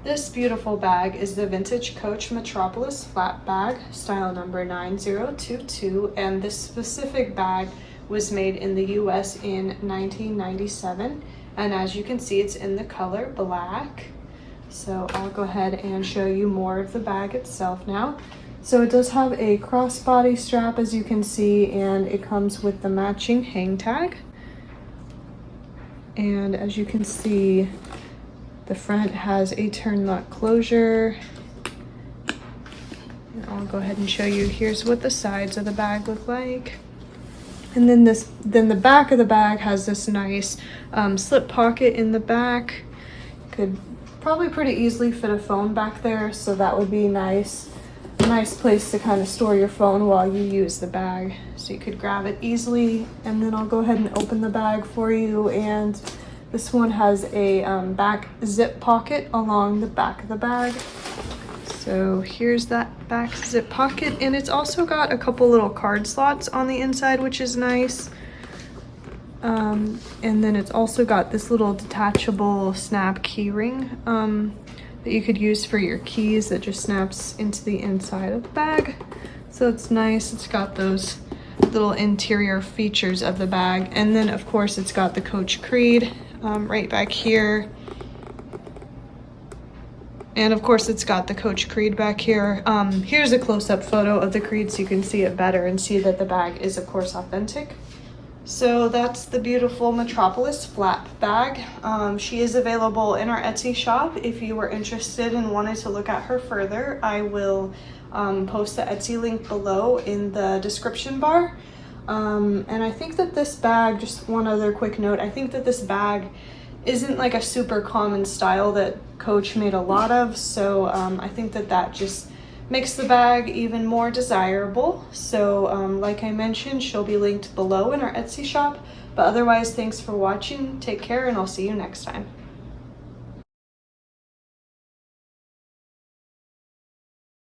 This beautiful bag is the vintage Coach Metropolis flat bag, style number 9022, and this specific bag was made in the US in 1997, and as you can see, it's in the color black. So I'll go ahead and show you more of the bag itself now. So it does have a crossbody strap, as you can see, and it comes with the matching hang tag. And as you can see, the front has a turn lock closure. And I'll go ahead and show you. Here's what the sides of the bag look like. And then the back of the bag has this nice slip pocket in the back. Could probably pretty easily fit a phone back there, so that would be nice. A nice place to kind of store your phone while you use the bag. So you could grab it easily. And then I'll go ahead and open the bag for you, and this one has a back zip pocket along the back of the bag. So here's that back zip pocket, and it's also got a couple little card slots on the inside, which is nice. And then it's also got this little detachable snap key ring that you could use for your keys that just snaps into the inside of the bag. So it's nice. It's got those little interior features of the bag. And then of course it's got the Coach Creed right back here. And of course it's got the Coach Creed back here. Here's a close-up photo of the Creed so you can see it better and see that the bag is of course authentic. So that's the beautiful Metropolis flat bag. She is available in our Etsy shop. If you were interested and wanted to look at her further, I will post the Etsy link below in the description bar. And I think that this bag, just one other quick note, I think that this bag isn't like a super common style that Coach made a lot of, so I think that that just makes the bag even more desirable. So like I mentioned, she'll be linked below in our Etsy shop. But otherwise, thanks for watching, take care, and I'll see you next time.